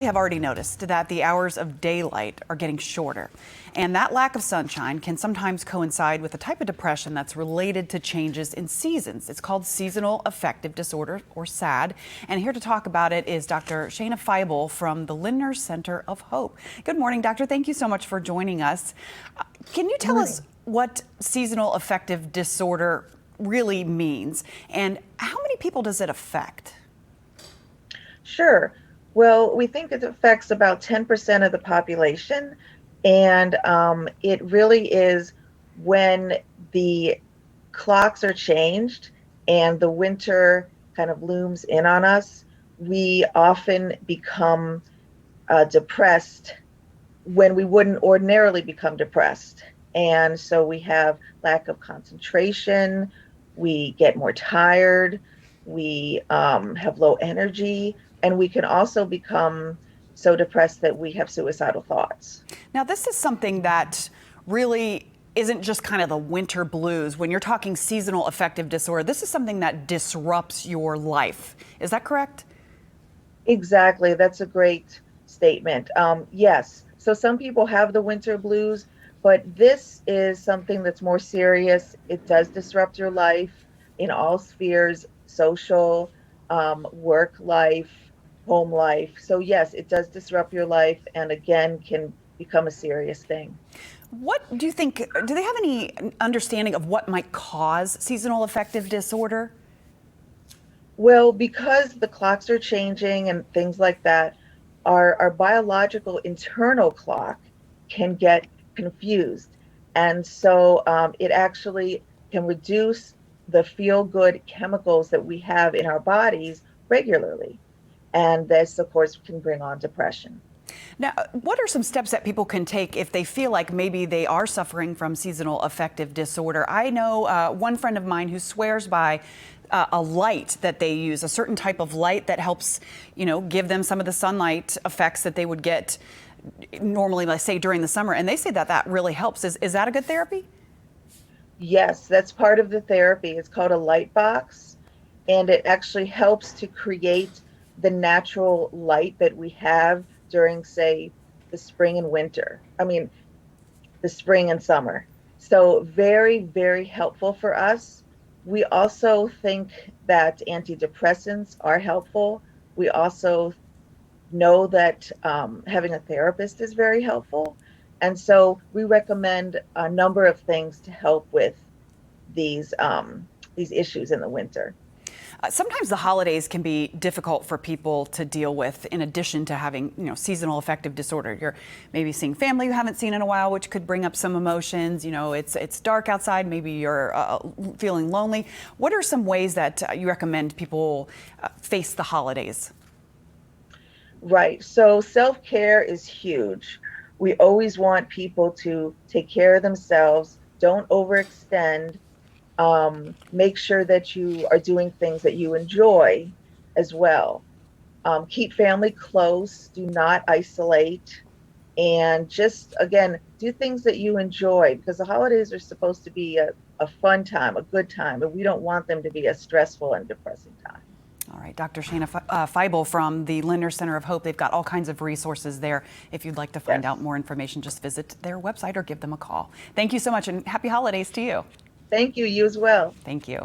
We have already noticed that the hours of daylight are getting shorter, and that lack of sunshine can sometimes coincide with a type of depression that's related to changes in seasons. It's called seasonal affective disorder, or SAD, and here to talk about it is Dr. Shana Feibel from the Lindner Center of Hope. Good morning, doctor. Thank you so much for joining us. Can you tell us what seasonal affective disorder really means, and how many people does it affect? Sure. Well, we think it affects about 10% of the population, and it really is when the clocks are changed and the winter kind of looms in on us. We often become depressed when we wouldn't ordinarily become depressed. And so we have lack of concentration, we get more tired, we have low energy, and we can also become so depressed that we have suicidal thoughts. Now, this is something that really isn't just kind of the winter blues. When you're talking seasonal affective disorder, this is something that disrupts your life. Is that correct? Exactly. That's a great statement. Yes. So some people have the winter blues, but this is something that's more serious. It does disrupt your life in all spheres, social, work life, home life. So yes, it does disrupt your life and again can become a serious thing. What do you think? Do they have any understanding of what might cause seasonal affective disorder? Well, because the clocks are changing and things like that, our biological internal clock can get confused. And so it actually can reduce the feel good chemicals that we have in our bodies regularly. And this, of course, can bring on depression. Now, what are some steps that people can take if they feel like maybe they are suffering from seasonal affective disorder? I know one friend of mine who swears by a light that they use, a certain type of light that helps, give them some of the sunlight effects that they would get normally, let's say, during the summer. And they say that that really helps. Is that a good therapy? Yes, that's part of the therapy. It's called a light box, and it actually helps to create the natural light that we have during, say, the spring and winter. I mean, the spring and summer. So very, very helpful for us. We also think that antidepressants are helpful. We also know that having a therapist is very helpful. And so we recommend a number of things to help with these issues in the winter. Sometimes the holidays can be difficult for people to deal with, in addition to having, seasonal affective disorder. You're maybe seeing family you haven't seen in a while, which could bring up some emotions. It's dark outside. Maybe you're feeling lonely. What are some ways that you recommend people face the holidays? Right. So self-care is huge. We always want people to take care of themselves. Don't overextend. Make sure that you are doing things that you enjoy as well. Keep family close, do not isolate, and just, again, do things that you enjoy because the holidays are supposed to be a fun time, a good time, and we don't want them to be a stressful and depressing time. All right, Dr. Shana Feibel from the Lindner Center of Hope. They've got all kinds of resources there. If you'd like to find out more information, just visit their website or give them a call. Thank you so much, and happy holidays to you. Thank you. You as well. Thank you.